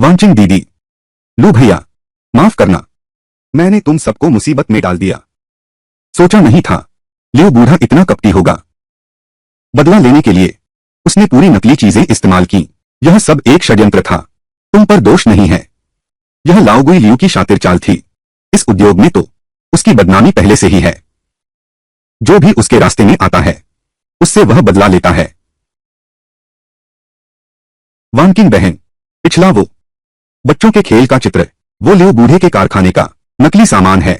वांचिंग दीदी। लू भैया, माफ करना, मैंने तुम सबको मुसीबत में डाल दिया। सोचा नहीं था लियो बूढ़ा इतना कपटी होगा। बदला लेने के लिए उसने पूरी नकली चीजें इस्तेमाल की। यह सब एक षड्यंत्र था। तुम पर दोष नहीं है। यह लाओगुई लियू की शातिर चाल थी। इस उद्योग में तो उसकी बदनामी पहले से ही है। जो भी उसके रास्ते में आता है उससे वह बदला लेता है। वानकिंग बहन, पिछला वो बच्चों के खेल का चित्र, वो लियो बूढ़े के कारखाने का नकली सामान है।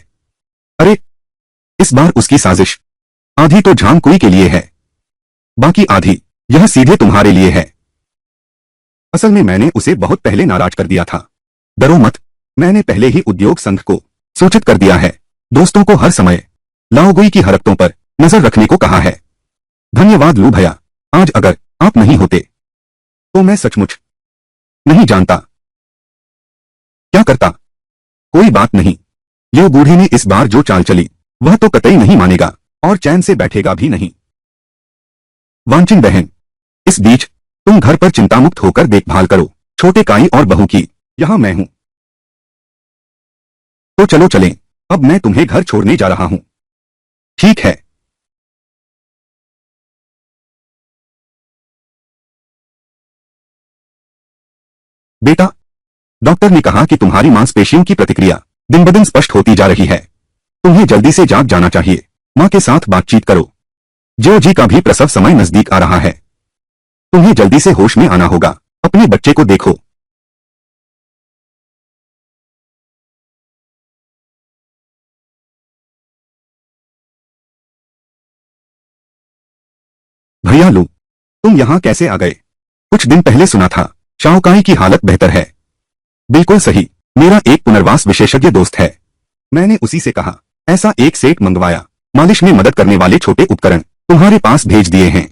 अरे, इस बार उसकी साजिश आधी तो झांगकुई के लिए है, बाकी आधी यह सीधे तुम्हारे लिए है। असल में मैंने उसे बहुत पहले नाराज कर दिया था। डरो मत, मैंने पहले ही उद्योग संघ को सूचित कर दिया है। दोस्तों को हर समय लाओगुई की हरकतों पर नजर रखने को कहा है। धन्यवाद लू भैया, आज अगर आप नहीं होते तो मैं सचमुच नहीं जानता क्या करता। कोई बात नहीं, लियो बूढ़े ने इस बार जो चाल चली वह तो कतई नहीं मानेगा और चैन से बैठेगा भी नहीं। वांचिंग बहन, इस बीच तुम घर पर चिंतामुक्त होकर देखभाल करो छोटे काई और बहू की। यहां मैं हूं। तो चलो चलें, अब मैं तुम्हें घर छोड़ने जा रहा हूं। ठीक है। बेटा, डॉक्टर ने कहा कि तुम्हारी मांसपेशियों की प्रतिक्रिया दिन ब दिन स्पष्ट होती जा रही है। तुम्हें जल्दी से जाग जाना चाहिए। मां के साथ बातचीत करो। जो जी का भी प्रसव समय नजदीक आ रहा है। तुम्हें जल्दी से होश में आना होगा। अपने बच्चे को देखो। भैया लू, तुम यहां कैसे आ गए? कुछ दिन पहले सुना था शाओकाई की हालत बेहतर है। बिल्कुल सही, मेरा एक पुनर्वास विशेषज्ञ दोस्त है। मैंने उसी से कहा, ऐसा एक सेट मंगवाया। मालिश में मदद करने वाले छोटे उपकरण तुम्हारे पास भेज दिए हैं।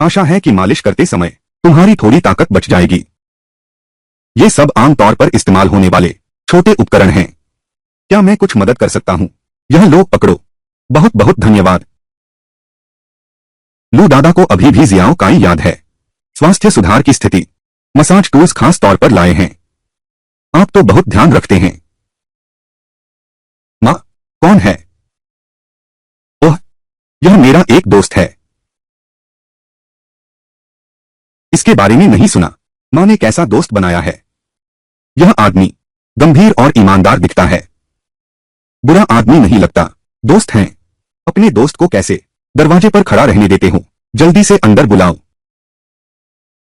आशा है कि मालिश करते समय तुम्हारी थोड़ी ताकत बच जाएगी। ये सब आमतौर पर इस्तेमाल होने वाले छोटे उपकरण हैं। क्या मैं कुछ मदद कर सकता हूं? यह लो पकड़ो। बहुत बहुत धन्यवाद। लू दादा को अभी भी जियाओ काई याद है। स्वास्थ्य सुधार की स्थिति। मसाज टूल्स खास तौर पर लाए हैं। आप तो बहुत ध्यान रखते हैं। मां, कौन है? ओह, यह मेरा एक दोस्त है। इसके बारे में नहीं सुना। मां ने कैसा दोस्त बनाया है? यह आदमी गंभीर और ईमानदार दिखता है। बुरा आदमी नहीं लगता। दोस्त हैं। अपने दोस्त को कैसे दरवाजे पर खड़ा रहने देते हो? जल्दी से अंदर बुलाओ।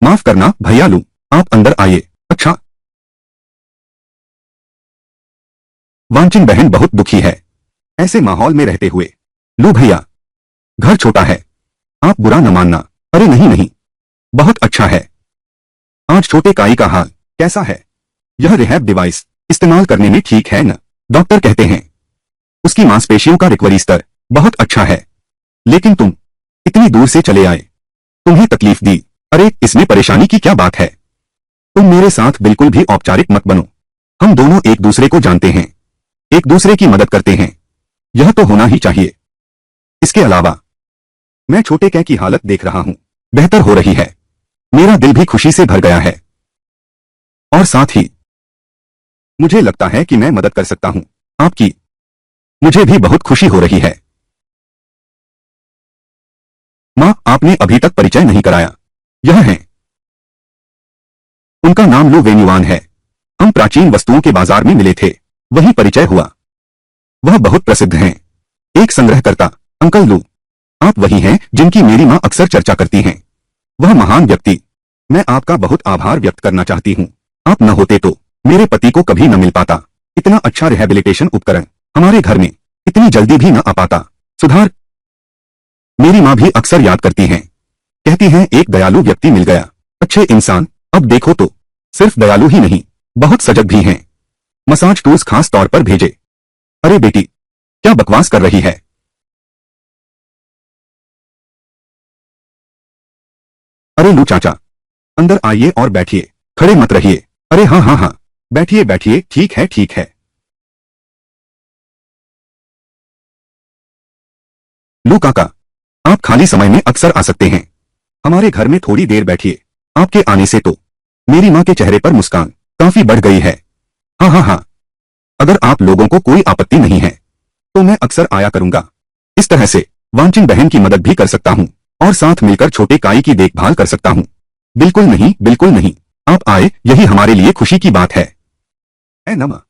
माफ करना भैया लू, आप अंदर आइए। अच्छा। वांचिंग बहन बहुत दुखी है ऐसे माहौल में रहते हुए। लू भैया, घर छोटा है, आप बुरा न मानना। अरे नहीं नहीं, बहुत अच्छा है। आज छोटे काई का हाल कैसा है? यह रिहैब डिवाइस इस्तेमाल करने में ठीक है न? डॉक्टर कहते हैं उसकी मांसपेशियों का रिकवरी स्तर बहुत अच्छा है। लेकिन तुम इतनी दूर से चले आए, तुम्हें तकलीफ दी। अरे, इसमें परेशानी की क्या बात है? तुम मेरे साथ बिल्कुल भी औपचारिक मत बनो। हम दोनों एक दूसरे को जानते हैं, एक दूसरे की मदद करते हैं। यह तो होना ही चाहिए। इसके अलावा मैं छोटे कै की हालत देख रहा हूं, बेहतर हो रही है। मेरा दिल भी खुशी से भर गया है। और साथ ही मुझे लगता है कि मैं मदद कर सकता हूं आपकी। मुझे भी बहुत खुशी हो रही है। मां, आपने अभी तक परिचय नहीं कराया। यह है, उनका नाम लू वेन्युआन है। हम प्राचीन वस्तुओं के बाजार में मिले थे, वहीं परिचय हुआ। वह बहुत प्रसिद्ध हैं, एक संग्रहकर्ता। अंकल लू, आप वही हैं जिनकी मेरी मां अक्सर चर्चा करती हैं। वह महान व्यक्ति। मैं आपका बहुत आभार व्यक्त करना चाहती हूं। आप न होते तो मेरे पति को कभी न मिल पाता। इतना अच्छा रिहैबिलिटेशन उपकरण हमारे घर में इतनी जल्दी भी न आ पाता। सुधार। मेरी मां भी अक्सर याद करती हैं, कहती हैं एक दयालु व्यक्ति मिल गया। अच्छे इंसान। अब देखो तो सिर्फ दयालु ही नहीं, बहुत सजग भी हैं। मसाज टूल्स खास तौर पर भेजे। अरे बेटी, क्या बकवास कर रही है? अरे लू चाचा, अंदर आइए और बैठिए। खड़े मत रहिए। अरे हाँ हाँ हाँ, बैठिए बैठिए। ठीक है ठीक है। लू काका, आप खाली समय में अक्सर आ सकते हैं। हमारे घर में थोड़ी देर बैठिए। आपके आने से तो मेरी मां के चेहरे पर मुस्कान काफी बढ़ गई है। हाँ हाँ हाँ, अगर आप लोगों को कोई आपत्ति नहीं है तो मैं अक्सर आया करूंगा। इस तरह से वांचिंग बहन की मदद भी कर सकता हूँ और साथ मिलकर छोटे काई की देखभाल कर सकता हूँ। बिल्कुल नहीं, बिल्कुल नहीं, आप आए यही हमारे लिए खुशी की बात है। नमा।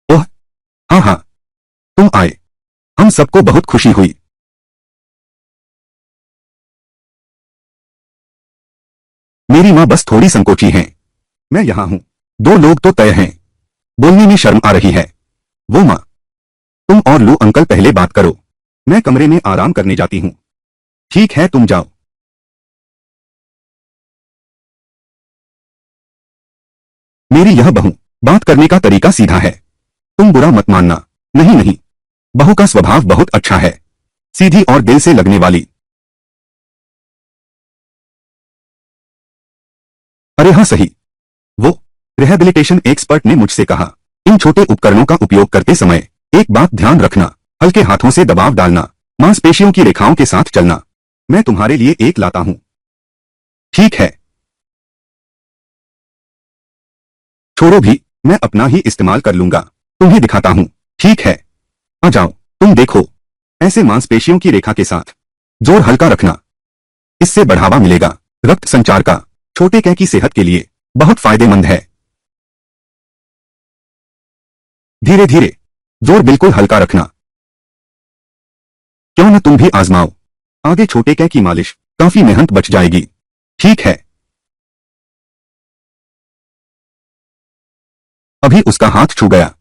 ओह, हाँ हाँ, तुम आए, हम सबको बहुत खुशी हुई। मेरी माँ बस थोड़ी संकोची हैं। मैं यहाँ हूँ। दो लोग तो तय हैं। बोलने में शर्म आ रही है। वो माँ, तुम और लू अंकल पहले बात करो। मैं कमरे में आराम करने जाती हूँ। ठीक है, तुम जाओ। मेरी यह बहू, बात करने का तरीका सीधा है। तुम बुरा मत मानना। नहीं नहीं, बहू का स्वभाव बहुत अच्छा है, सीधी और दिल से लगने वाली। अरे हाँ सही। वो रिहैबिलिटेशन एक्सपर्ट ने मुझसे कहा, इन छोटे उपकरणों का उपयोग करते समय एक बात ध्यान रखना, हल्के हाथों से दबाव डालना, मांसपेशियों की रेखाओं के साथ चलना। मैं तुम्हारे लिए एक लाता हूं। ठीक है, छोड़ो भी, मैं अपना ही इस्तेमाल कर लूंगा। तुम्हें दिखाता हूं। ठीक है, आ जाओ, तुम देखो। ऐसे मांसपेशियों की रेखा के साथ जोर हल्का रखना, इससे बढ़ावा मिलेगा रक्त संचार का। छोटे कै की सेहत के लिए बहुत फायदेमंद है। धीरे धीरे, जोर बिल्कुल हल्का रखना। क्यों न तुम भी आजमाओ। आगे छोटे कै की मालिश, काफी मेहनत बच जाएगी। ठीक है। अभी उसका हाथ छू गया।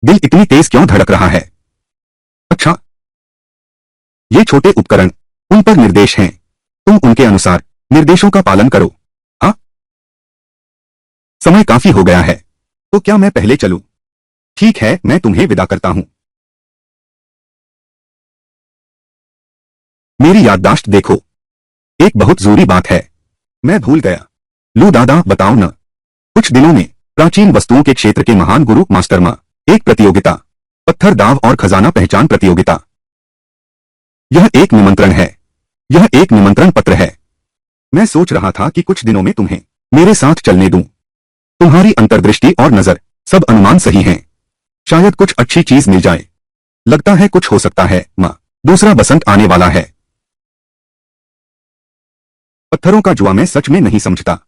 दिल इतनी तेज क्यों धड़क रहा है? अच्छा, ये छोटे उपकरण, उन पर निर्देश हैं। तुम उनके अनुसार निर्देशों का पालन करो। हाँ, समय काफी हो गया है, तो क्या मैं पहले चलूं? ठीक है, मैं तुम्हें विदा करता हूं। मेरी याददाश्त देखो, एक बहुत जरूरी बात है, मैं भूल गया। लू दादा, बताओ न। कुछ दिनों में प्राचीन वस्तुओं के क्षेत्र के महान गुरु मास्टरमा, एक प्रतियोगिता, पत्थर दाव और खजाना पहचान प्रतियोगिता। यह एक निमंत्रण है। यह एक निमंत्रण पत्र है। मैं सोच रहा था कि कुछ दिनों में तुम्हें मेरे साथ चलने दूं। तुम्हारी अंतर्दृष्टि और नजर, सब अनुमान सही हैं। शायद कुछ अच्छी चीज मिल जाए। लगता है कुछ हो सकता है माँ। दूसरा बसंत आने वाला है। पत्थरों का जुआ मैं सच में नहीं समझता।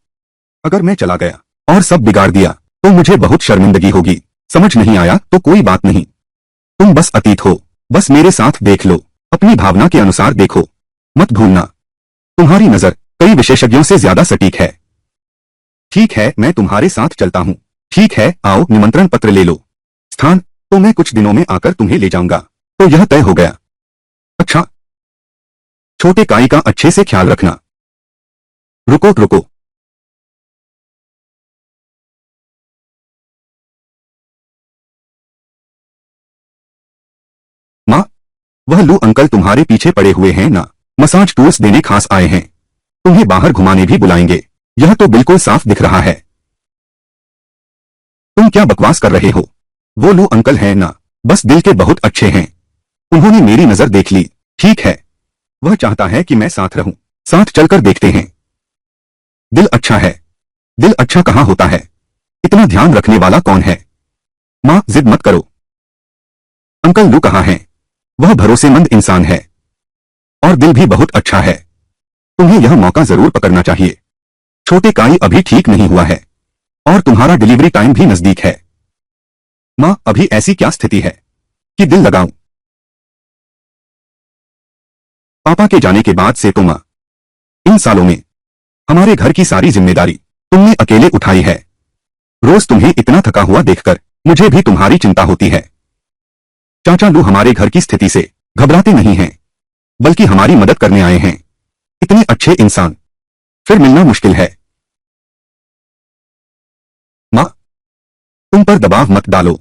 अगर मैं चला गया और सब बिगाड़ दिया तो मुझे बहुत शर्मिंदगी होगी। समझ नहीं आया तो कोई बात नहीं। तुम बस अतीत हो, बस मेरे साथ देख लो, अपनी भावना के अनुसार देखो। मत भूलना, तुम्हारी नजर कई विशेषज्ञों से ज्यादा सटीक है। ठीक है, मैं तुम्हारे साथ चलता हूँ। ठीक है, आओ, निमंत्रण पत्र ले लो। स्थान तो मैं कुछ दिनों में आकर तुम्हें ले जाऊंगा। तो यह तय हो गया। अच्छा, छोटे काई का अच्छे से ख्याल रखना। रुको रुको, माँ, वह लू अंकल तुम्हारे पीछे पड़े हुए हैं ना। मसाज टूल्स देने खास आए हैं। तुम्हें बाहर घुमाने भी बुलाएंगे। यह तो बिल्कुल साफ दिख रहा है। तुम क्या बकवास कर रहे हो? वो लू अंकल हैं ना, बस दिल के बहुत अच्छे हैं। उन्होंने मेरी नजर देख ली। ठीक है, वह चाहता है कि मैं साथ रहूं। साथ चलकर देखते हैं। दिल अच्छा है। दिल अच्छा कहाँ होता है? इतना ध्यान रखने वाला कौन है? माँ, जिद मत करो। अंकल लू कहाँ हैं? वह भरोसेमंद इंसान है और दिल भी बहुत अच्छा है। तुम्हें यह मौका जरूर पकड़ना चाहिए। छोटे काई अभी ठीक नहीं हुआ है और तुम्हारा डिलीवरी टाइम भी नजदीक है। माँ, अभी ऐसी क्या स्थिति है कि दिल लगाऊं? पापा के जाने के बाद से तो माँ, इन सालों में हमारे घर की सारी जिम्मेदारी तुमने अकेले उठाई है। रोज तुम्हें इतना थका हुआ देखकर मुझे भी तुम्हारी चिंता होती है। चाचा लू हमारे घर की स्थिति से घबराते नहीं हैं, बल्कि हमारी मदद करने आए हैं। इतने अच्छे इंसान फिर मिलना मुश्किल है। माँ, तुम पर दबाव मत डालो।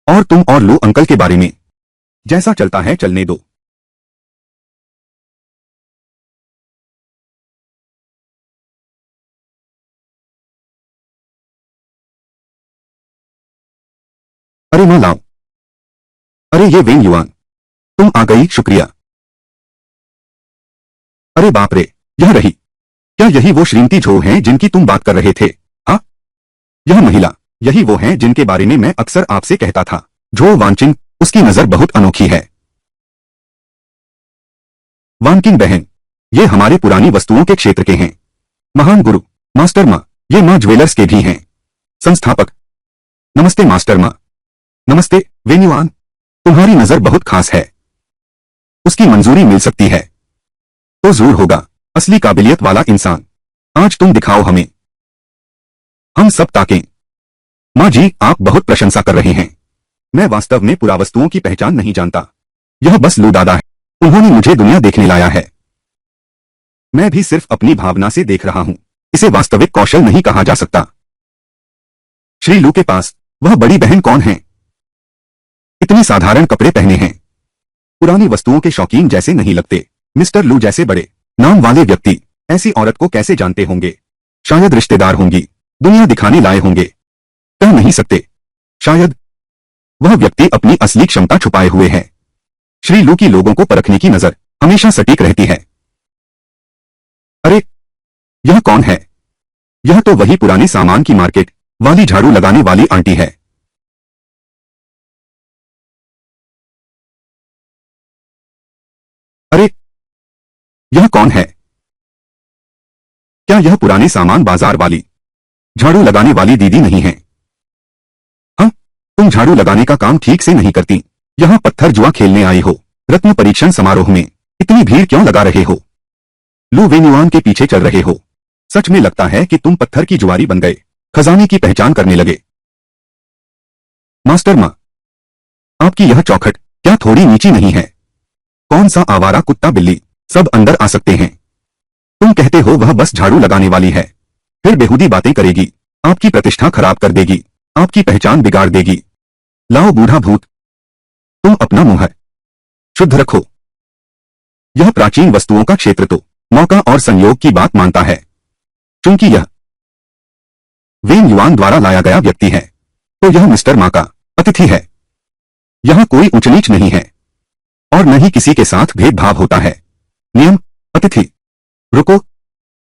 और तुम और लू अंकल के बारे में जैसा चलता है चलने दो। अरे माँ लाओ। अरे ये वेन युआन, तुम आ गई, शुक्रिया। अरे बाप रे, यह रही। क्या यही वो श्रीमती झो हैं जिनकी तुम बात कर रहे थे? हाँ, यह महिला, यही वो है जिनके बारे में मैं अक्सर आपसे कहता था। जो वांचिंग, उसकी नजर बहुत अनोखी है। वानकिंग बहन, ये हमारे पुरानी वस्तुओं के क्षेत्र के हैं। महान गुरु, मास्टर माँ, ये माँ ज्वेलर्स के भी हैं संस्थापक। नमस्ते मास्टर माँ। नमस्ते वेन्युआन, तुम्हारी नजर बहुत खास है। उसकी मंजूरी मिल सकती है तो जरूर होगा असली काबिलियत वाला इंसान। आज तुम दिखाओ हमें। हम सब ताकें। माँ जी, आप बहुत प्रशंसा कर रहे हैं। मैं वास्तव में पुरावस्तुओं की पहचान नहीं जानता। यह बस लू दादा है। उन्होंने मुझे दुनिया देखने लाया है। मैं भी सिर्फ अपनी भावना से देख रहा हूं। इसे वास्तविक कौशल नहीं कहा जा सकता। श्री लू के पास वह बड़ी बहन कौन है? इतने साधारण कपड़े पहने हैं। पुरानी वस्तुओं के शौकीन जैसे नहीं लगते। मिस्टर लू जैसे बड़े नाम वाले व्यक्ति ऐसी औरत को कैसे जानते होंगे? शायद रिश्तेदार होंगी, दुनिया दिखाने लाए होंगे। कह नहीं सकते। शायद वह व्यक्ति अपनी असली क्षमता छुपाए हुए है। श्री लू की लोगों को परखने की नजर हमेशा सटीक रहती है। अरे, यह कौन है? यह तो वही पुराने सामान की मार्केट वाली झाड़ू लगाने वाली आंटी है। अरे, यह कौन है? क्या यह पुराने सामान बाजार वाली झाड़ू लगाने वाली दीदी नहीं है? हाँ, तुम झाड़ू लगाने का काम ठीक से नहीं करती। यहां पत्थर जुआ खेलने आई हो? रत्न परीक्षण समारोह में इतनी भीड़ क्यों लगा रहे हो? लू वेन्युआन के पीछे चल रहे हो? सच में लगता है कि तुम पत्थर की जुआरी बन गए, खजाने की पहचान करने लगे। मास्टर माँ, आपकी यह चौखट क्या थोड़ी नीची नहीं है? कौन सा आवारा कुत्ता बिल्ली सब अंदर आ सकते हैं? तुम कहते हो वह बस झाड़ू लगाने वाली है, फिर बेहूदी बातें करेगी, आपकी प्रतिष्ठा खराब कर देगी, आपकी पहचान बिगाड़ देगी। लाओ बूढ़ा भूत, तुम अपना मुंह शुद्ध रखो। यह प्राचीन वस्तुओं का क्षेत्र तो मौका और संयोग की बात मानता है। चूंकि यह वेन युआन द्वारा लाया गया व्यक्ति है, तो यह मिस्टर मा का अतिथि है। यहां कोई ऊंच नीच नहीं है और न ही किसी के साथ भेदभाव होता है। नियम, अतिथि। रुको,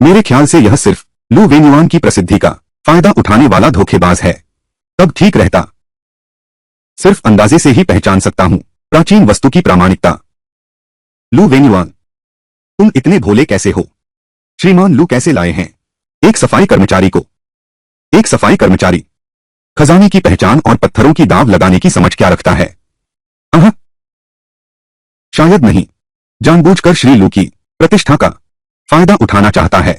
मेरे ख्याल से यह सिर्फ लू वेन्युआन की प्रसिद्धि का फायदा उठाने वाला धोखेबाज है। तब ठीक रहता। सिर्फ अंदाजे से ही पहचान सकता हूं प्राचीन वस्तु की प्रामाणिकता। लू वेन्युआन, तुम इतने भोले कैसे हो? श्रीमान लू कैसे लाए हैं एक सफाई कर्मचारी को? एक सफाई कर्मचारी खजाने की पहचान और पत्थरों की दांव लगाने की समझ क्या रखता है? अहाँ, शायद नहीं। जानबूझकर श्री लू की प्रतिष्ठा का फायदा उठाना चाहता है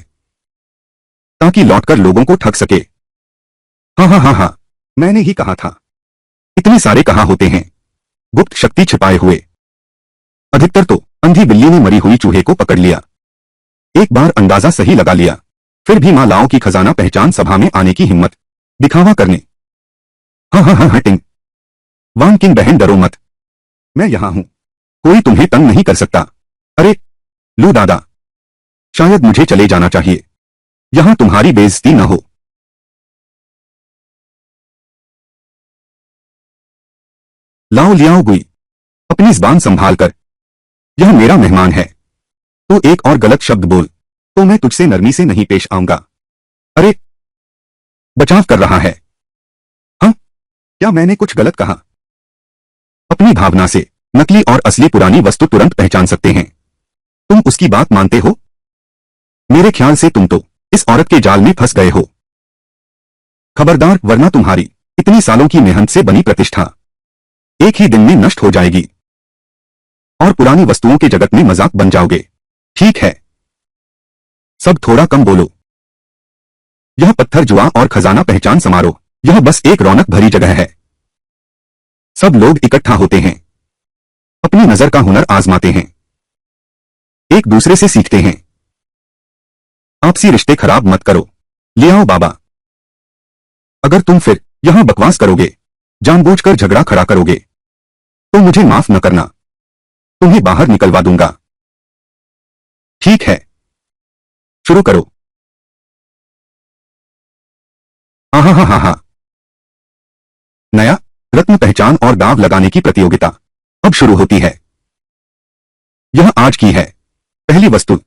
ताकि लौटकर लोगों को ठग सके। हाँ हाँ हाँ हाँ, मैंने ही कहा था। इतने सारे कहाँ होते हैं गुप्त शक्ति छिपाए हुए। अधिकतर तो अंधी बिल्ली ने मरी हुई चूहे को पकड़ लिया। एक बार अंदाजा सही लगा लिया, फिर भी मां लाओ की खजाना पहचान सभा में आने की हिम्मत दिखावा करने। हाँ हाँ हाँ हाँ टिंग। वान किंग बहन डरो मत, मैं यहां हूं, कोई तुम्हें तंग नहीं कर सकता। अरे लू दादा, शायद मुझे चले जाना चाहिए, यहां तुम्हारी बेइज्जती न हो। लाओ लियाओ गुई, अपनी जुबान संभाल कर, यह मेरा मेहमान है। तो एक और गलत शब्द बोल तो मैं तुझसे नरमी से नहीं पेश आऊंगा। अरे, बचाव कर रहा है। हाँ, क्या मैंने कुछ गलत कहा? अपनी भावना से नकली और असली पुरानी वस्तु तुरंत पहचान सकते हैं। तुम उसकी बात मानते हो? मेरे ख्याल से तुम तो इस औरत के जाल में फंस गए हो। खबरदार, वरना तुम्हारी इतनी सालों की मेहनत से बनी प्रतिष्ठा एक ही दिन में नष्ट हो जाएगी और पुरानी वस्तुओं के जगत में मजाक बन जाओगे। ठीक है, सब थोड़ा कम बोलो। यह पत्थर जुआ और खजाना पहचान समारोह यह बस एक रौनक भरी जगह है। सब लोग इकट्ठा होते हैं, अपनी नजर का हुनर आजमाते हैं, एक दूसरे से सीखते हैं। आपसी रिश्ते खराब मत करो। ले आओ बाबा। अगर तुम फिर यहां बकवास करोगे, जानबूझकर झगड़ा खड़ा करोगे, तो मुझे माफ न करना, तुम्हें बाहर निकलवा दूंगा। ठीक है, शुरू करो। आहा हा हा हा। नया रत्न पहचान और दांव लगाने की प्रतियोगिता अब शुरू होती है। यह आज की है पहली वस्तु।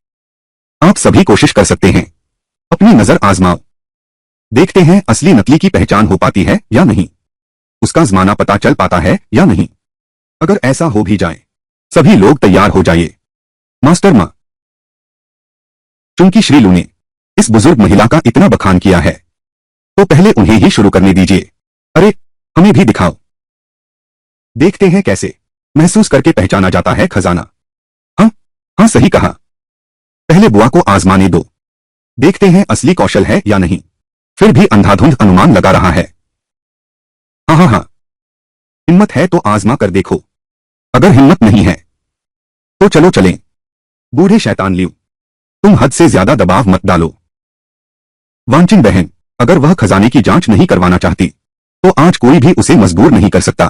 आप सभी कोशिश कर सकते हैं, अपनी नजर आजमाओ। देखते हैं असली नकली की पहचान हो पाती है या नहीं, उसका ज़माना पता चल पाता है या नहीं। अगर ऐसा हो भी जाए, सभी लोग तैयार हो जाइए। मास्टर माँ, चूंकि श्रीलू ने इस बुजुर्ग महिला का इतना बखान किया है, तो पहले उन्हें ही शुरू करने दीजिए। अरे, हमें भी दिखाओ। देखते हैं कैसे महसूस करके पहचाना जाता है खजाना। हाँ, हाँ सही कहा। पहले बुआ को आजमाने दो। देखते हैं असली कौशल है या नहीं। फिर भी अंधाधुंध अनुमान लगा रहा है। हाँ हाँ हाँ, हिम्मत है तो आजमा कर देखो। अगर हिम्मत नहीं है तो चलो चलें। बूढ़े शैतान लियो, तुम हद से ज्यादा दबाव मत डालो। वांचिन बहन, अगर वह खजाने की जांच नहीं करवाना चाहती, तो आज कोई भी उसे मजबूर नहीं कर सकता।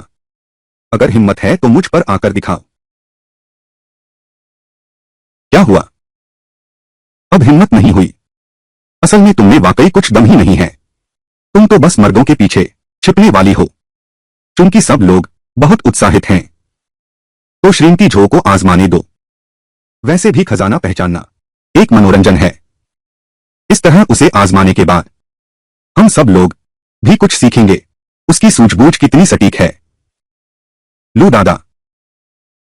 अगर हिम्मत है तो मुझ पर आकर दिखाओ। क्या हुआ? अब हिम्मत नहीं हुई? असल में तुमने वाकई कुछ दम ही नहीं है। तुम तो बस मर्दों के पीछे छिपने वाली हो। चूंकि सब लोग बहुत उत्साहित हैं, तो श्रीमती झो को आजमाने दो। वैसे भी खजाना पहचानना एक मनोरंजन है। इस तरह उसे आजमाने के बाद हम सब लोग भी कुछ सीखेंगे, उसकी सूझबूझ कितनी सटीक है। लू दादा,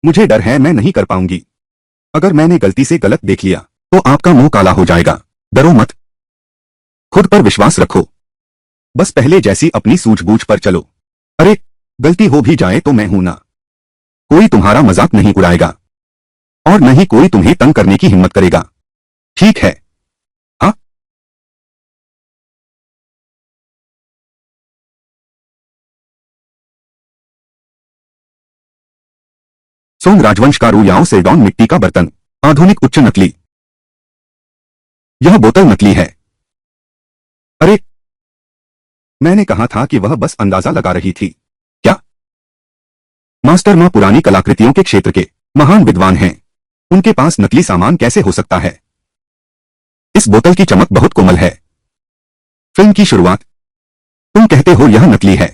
मुझे डर है मैं नहीं कर पाऊंगी। अगर मैंने गलती से गलत देख लिया तो आपका मुंह काला हो जाएगा। डरो मत, खुद पर विश्वास रखो। बस पहले जैसी अपनी सूझबूझ पर चलो। अरे, गलती हो भी जाए तो मैं हूं ना। कोई तुम्हारा मजाक नहीं उड़ाएगा और न ही कोई तुम्हें तंग करने की हिम्मत करेगा। ठीक है? हाँ? सोंग राजवंश का रूयाओ सेडॉन मिट्टी का बर्तन, आधुनिक उच्च नकली। यह बोतल नकली है। अरे, मैंने कहा था कि वह बस अंदाजा लगा रही थी। क्या? मास्टर मां पुरानी कलाकृतियों के क्षेत्र के महान विद्वान हैं। उनके पास नकली सामान कैसे हो सकता है? इस बोतल की चमक बहुत कोमल है। फिल्म की शुरुआत, तुम कहते हो यह नकली है?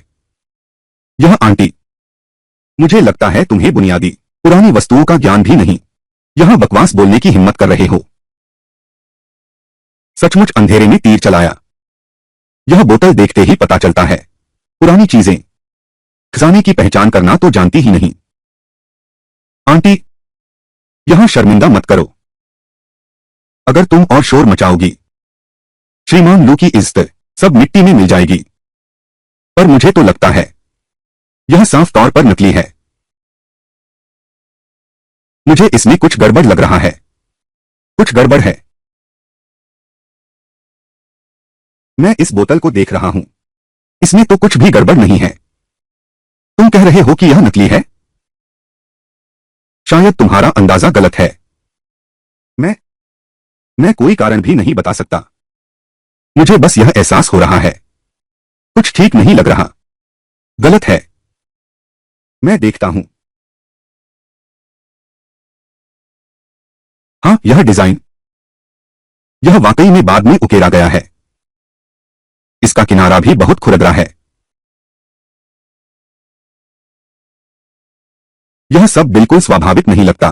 यह आंटी, मुझे लगता है तुम्हें बुनियादी पुरानी वस्तुओं का ज्ञान भी नहीं। यहां बकवास बोलने की हिम्मत कर रहे हो। सचमुच अंधेरे में तीर चलाया। यह बोतल देखते ही पता चलता है। पुरानी चीजें खजाने की पहचान करना तो जानती ही नहीं। आंटी, यहां शर्मिंदा मत करो। अगर तुम और शोर मचाओगी, श्रीमान लू की इज्जत सब मिट्टी में मिल जाएगी। पर मुझे तो लगता है यह साफ तौर पर नकली है। मुझे इसमें कुछ गड़बड़ लग रहा है। कुछ गड़बड़ है। मैं इस बोतल को देख रहा हूं, इसमें तो कुछ भी गड़बड़ नहीं है। तुम कह रहे हो कि यह नकली है? शायद तुम्हारा अंदाजा गलत है। मैं कोई कारण भी नहीं बता सकता। मुझे बस यह एहसास हो रहा है कुछ ठीक नहीं लग रहा। गलत है। मैं देखता हूं। हाँ, यह डिजाइन, यह वाकई में बाद में उकेरा गया है। इसका किनारा भी बहुत खुरदरा है। यह सब बिल्कुल स्वाभाविक नहीं लगता।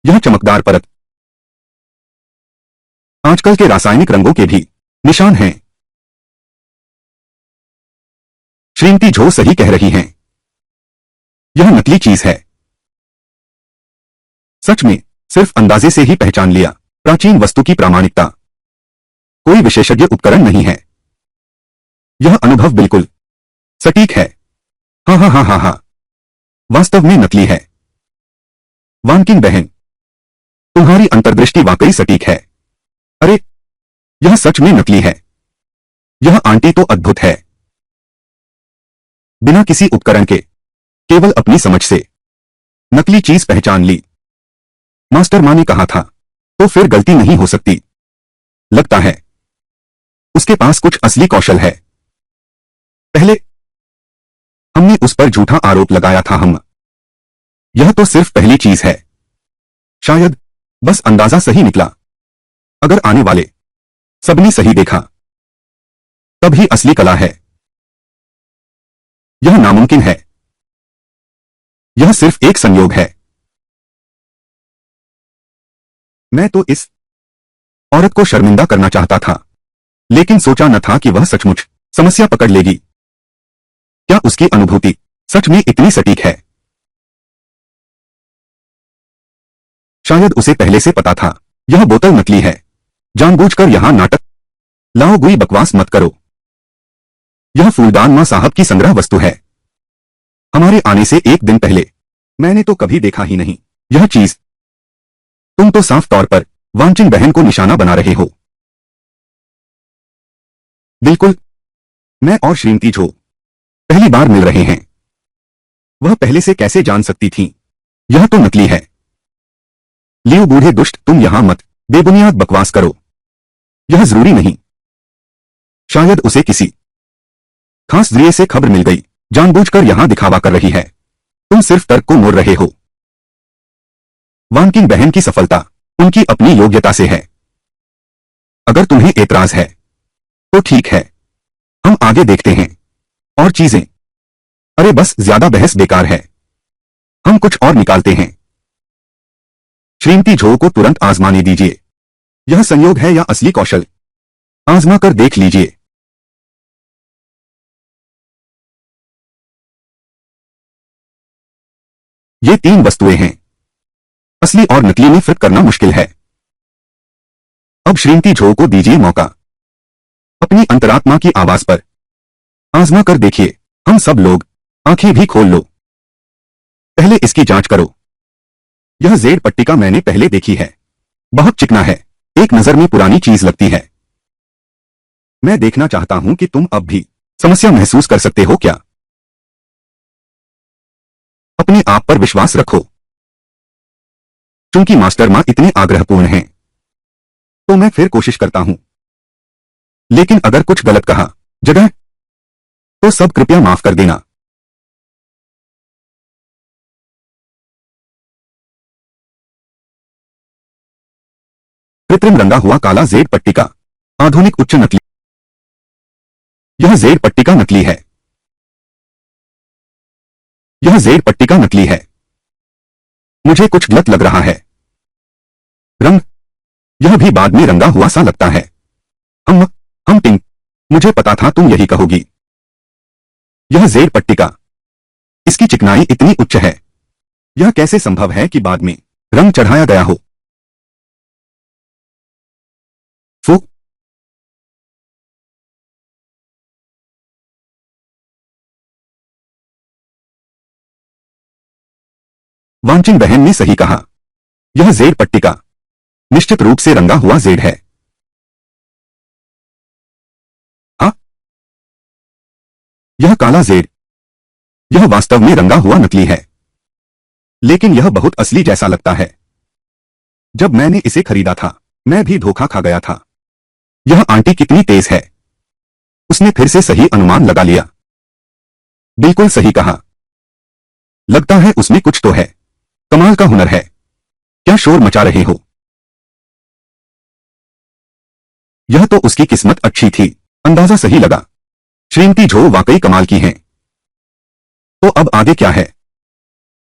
यह चमकदार परत आजकल के रासायनिक रंगों के भी निशान हैं। श्रीमती झो सही कह रही हैं। यह नकली चीज है। सच में सिर्फ अंदाजे से ही पहचान लिया। प्राचीन वस्तु की प्रामाणिकता कोई विशेषज्ञ उपकरण नहीं है। यह अनुभव बिल्कुल सटीक है। हाँ हाँ हाँ हाँ हाँ, वास्तव में नकली है। वानकिन बहन, तुम्हारी अंतर्दृष्टि वाकई सटीक है। अरे, यह सच में नकली है। यह आंटी तो अद्भुत है। बिना किसी उपकरण के, केवल अपनी समझ से नकली चीज पहचान ली। मास्टर मां ने कहा था, तो फिर गलती नहीं हो सकती। लगता है उसके पास कुछ असली कौशल है। पहले हमने उस पर झूठा आरोप लगाया था। यह तो सिर्फ पहली चीज है। शायद बस अंदाजा सही निकला। अगर आने वाले सबने सही देखा, तब ही असली कला है। यह नामुमकिन है। यह सिर्फ एक संयोग है। मैं तो इस औरत को शर्मिंदा करना चाहता था। लेकिन सोचा न था कि वह सचमुच समस्या पकड़ लेगी। क्या उसकी अनुभूति सच में इतनी सटीक है? शायद उसे पहले से पता था यह बोतल नकली है। जानबूझकर यहां नाटक। लाओ गुई, बकवास मत करो। यह फूलदान मां साहब की संग्रह वस्तु है। हमारे आने से एक दिन पहले मैंने तो कभी देखा ही नहीं यह चीज। तुम तो साफ तौर पर वांचिन बहन को निशाना बना रहे हो। बिल्कुल। मैं और श्रीमती झो पहली बार मिल रहे हैं। वह पहले से कैसे जान सकती थी यह तो नकली है? लियो बूढ़े दुष्ट, तुम यहां मत बेबुनियाद बकवास करो। यह जरूरी नहीं। शायद उसे किसी खास जरिए से खबर मिल गई, जानबूझकर यहां दिखावा कर रही है। तुम सिर्फ तर्क को मोड़ रहे हो। वांकिन बहन की सफलता उनकी अपनी योग्यता से है। अगर तुम्हें एतराज है तो ठीक है, हम आगे देखते हैं। और चीजें, अरे बस ज्यादा बहस बेकार है। हम कुछ और निकालते हैं। श्रीमती झो को तुरंत आजमाने दीजिए। यह संयोग है या असली कौशल? आजमा कर देख लीजिए। ये 3 वस्तुएं हैं। असली और नकली में फर्क करना मुश्किल है। अब श्रीमती झो को दीजिए मौका। अपनी अंतरात्मा की आवाज पर आजमा कर देखिए। हम सब लोग आंखें भी खोल लो। पहले इसकी जांच करो। यह जेड पट्टिका मैंने पहले देखी है। बहुत चिकना है। एक नजर में पुरानी चीज लगती है। मैं देखना चाहता हूं कि तुम अब भी समस्या महसूस कर सकते हो क्या। अपने आप पर विश्वास रखो। चूंकि मास्टर मां इतने आग्रहपूर्ण हैं, तो मैं फिर कोशिश करता हूं। लेकिन अगर कुछ गलत कहा जगह, तो सब कृपया माफ कर देना। कृत्रिम रंगा हुआ काला जेड पट्टिका, आधुनिक उच्च नकली। यह जेड पट्टिका नकली है। यह जेड पट्टिका नकली है। मुझे कुछ गलत लग रहा है। रंग, यह भी बाद में रंगा हुआ सा लगता है। हम हम टिंग, मुझे पता था तुम यही कहोगी। यह जेड पट्टिका, इसकी चिकनाई इतनी उच्च है। यह कैसे संभव है कि बाद में रंग चढ़ाया गया हो? फू, वांचिन बहन ने सही कहा। यह जेड पट्टिका निश्चित रूप से रंगा हुआ जेड है। हाँ, यह काला जेड, यह वास्तव में रंगा हुआ नकली है। लेकिन यह बहुत असली जैसा लगता है। जब मैंने इसे खरीदा था, मैं भी धोखा खा गया था। यह आंटी कितनी तेज है। उसने फिर से सही अनुमान लगा लिया। बिल्कुल सही कहा। लगता है उसमें कुछ तो है। कमाल का हुनर है। क्या शोर मचा रहे हो? यह तो उसकी किस्मत अच्छी थी। अंदाजा सही लगा। श्रीमती झो वाकई कमाल की हैं। तो अब आगे क्या है?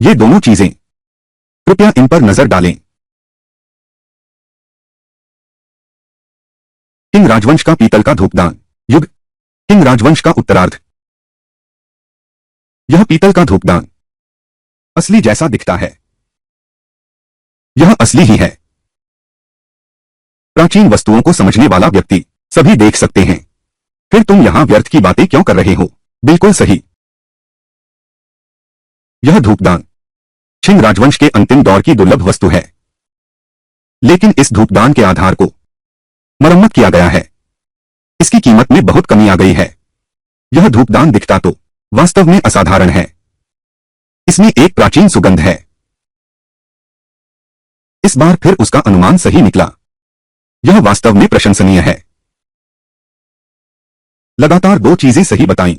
ये दोनों चीजें, कृपया इन पर नजर डालें। किंग राजवंश का पीतल का धूपदान युग। किंग राजवंश का उत्तरार्ध। यह पीतल का धूपदान असली जैसा दिखता है। यह असली ही है। प्राचीन वस्तुओं को समझने वाला व्यक्ति सभी देख सकते हैं। फिर तुम यहां व्यर्थ की बातें क्यों कर रहे हो? बिल्कुल सही। यह धूपदान छिंग राजवंश के अंतिम दौर की दुर्लभ वस्तु है। लेकिन इस धूपदान के आधार को मरम्मत किया गया है। इसकी कीमत में बहुत कमी आ गई है। यह धूपदान दिखता तो वास्तव में असाधारण है। इसमें एक प्राचीन सुगंध है। इस बार फिर उसका अनुमान सही निकला। यह वास्तव में प्रशंसनीय है। लगातार 2 चीजें सही बताईं।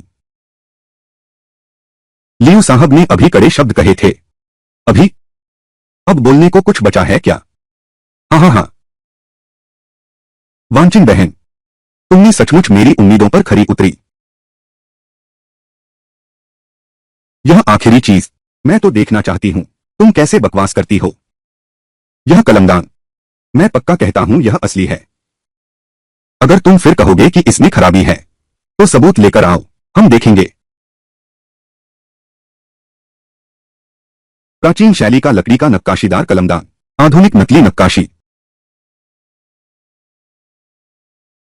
लियो साहब ने अभी कड़े शब्द कहे थे। अभी? अब बोलने को कुछ बचा है क्या? हाँ हाँ हाँ। वांचिन बहन, तुमने सचमुच मेरी उम्मीदों पर खरी उतरी। यह आखिरी चीज मैं तो देखना चाहती हूं तुम कैसे बकवास करती हो। यह कलमदान, मैं पक्का कहता हूं यह असली है। अगर तुम फिर कहोगे कि इसमें खराबी है तो सबूत लेकर आओ, हम देखेंगे। प्राचीन शैली का लकड़ी का नक्काशीदार कलमदान, आधुनिक नकली नक्काशी।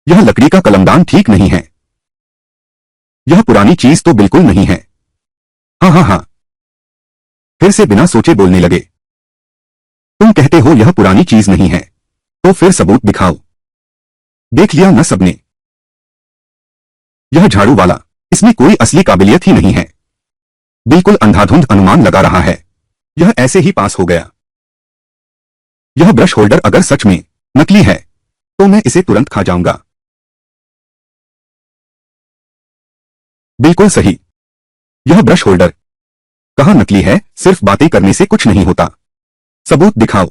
यह लकड़ी का कलमदान ठीक नहीं है। यह पुरानी चीज तो बिल्कुल नहीं है। हाँ हाँ हाँ, फिर से बिना सोचे बोलने लगे। तुम कहते हो यह पुरानी चीज नहीं है, तो फिर सबूत दिखाओ। देख लिया न सबने। यह झाड़ू वाला, इसमें कोई असली काबिलियत ही नहीं है, बिल्कुल अंधाधुंध अनुमान लगा रहा है। यह ऐसे ही पास हो गया। यह ब्रश होल्डर अगर सच में नकली है तो मैं इसे तुरंत खा जाऊंगा। बिल्कुल सही, यह ब्रश होल्डर कहाँ नकली है, सिर्फ बातें करने से कुछ नहीं होता। सबूत दिखाओ।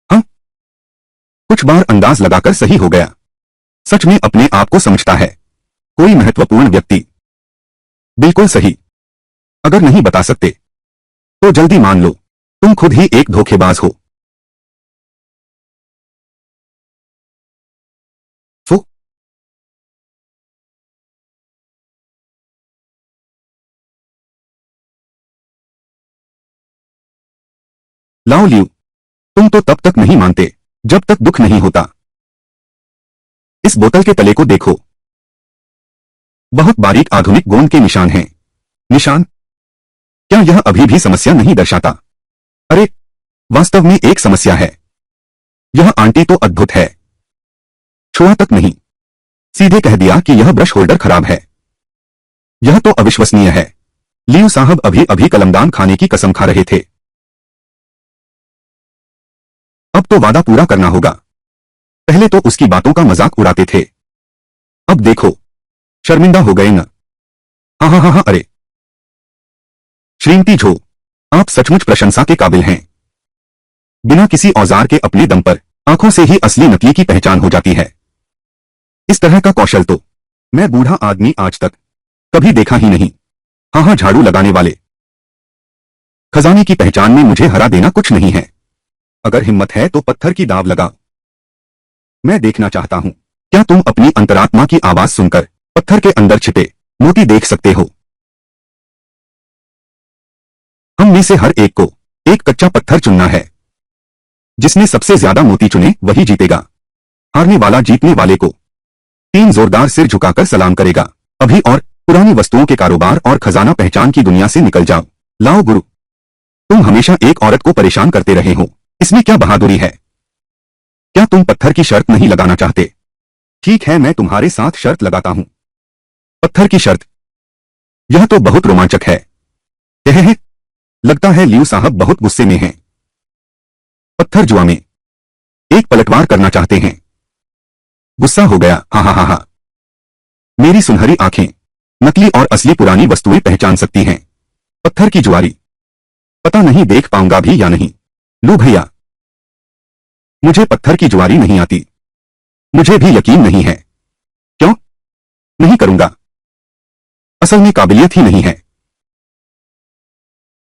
हाँ, कुछ बार अंदाज लगाकर सही हो गया। सच में अपने आप को समझता है कोई महत्वपूर्ण व्यक्ति। बिल्कुल सही। अगर नहीं बता सकते तो जल्दी मान लो तुम खुद ही एक धोखेबाज हो। फु लाओ लियो, तुम तो तब तक नहीं मानते जब तक दुख नहीं होता। इस बोतल के तले को देखो, बहुत बारीक आधुनिक गोंद के निशान हैं। निशान? क्या यह अभी भी समस्या नहीं दर्शाता? अरे, वास्तव में एक समस्या है। यह आंटी तो अद्भुत है, छुआ तक नहीं, सीधे कह दिया कि यह ब्रश होल्डर खराब है। यह तो अविश्वसनीय है। लियो साहब अभी अभी कलमदान खाने की कसम खा रहे थे। अब तो वादा पूरा करना होगा। पहले तो उसकी बातों का मजाक उड़ाते थे, अब देखो शर्मिंदा हो गए न। हाँ हाँ हाँ हाँ, अरे श्रीमती झो, आप सचमुच प्रशंसा के काबिल हैं। बिना किसी औजार के अपने दम पर आंखों से ही असली नकली की पहचान हो जाती है। इस तरह का कौशल तो मैं बूढ़ा आदमी आज तक कभी देखा ही नहीं। हाँ हाँ, झाड़ू लगाने वाले, खजाने की पहचान में मुझे हरा देना कुछ नहीं है। अगर हिम्मत है तो पत्थर की दाव लगाओ। मैं देखना चाहता हूं, क्या तुम अपनी अंतरात्मा की आवाज सुनकर पत्थर के अंदर छिपे मोती देख सकते हो? हम में से हर एक को एक कच्चा पत्थर चुनना है। जिसने सबसे ज्यादा मोती चुने वही जीतेगा। हारने वाला जीतने वाले को 3 जोरदार सिर झुकाकर सलाम करेगा। अभी और पुरानी वस्तुओं के कारोबार और खजाना पहचान की दुनिया से निकल जाओ। लाओ गुरु, तुम हमेशा एक औरत को परेशान करते रहे हो, इसमें क्या बहादुरी है? क्या तुम पत्थर की शर्त नहीं लगाना चाहते? ठीक है, मैं तुम्हारे साथ शर्त लगाता हूं। पत्थर की शर्त? यह तो बहुत रोमांचक है। कहे, लगता है लियो साहब बहुत गुस्से में हैं। पत्थर जुआ में एक पलटवार करना चाहते हैं। गुस्सा हो गया? हाँ हाँ हाँ हाँ। मेरी सुनहरी आंखें नकली और असली पुरानी वस्तुएं पहचान सकती हैं। पत्थर की जुआरी, पता नहीं देख पाऊंगा भी या नहीं। लो भैया, मुझे पत्थर की जुआरी नहीं आती। मुझे भी यकीन नहीं है। क्यों नहीं करूंगा? असल में काबिलियत ही नहीं है।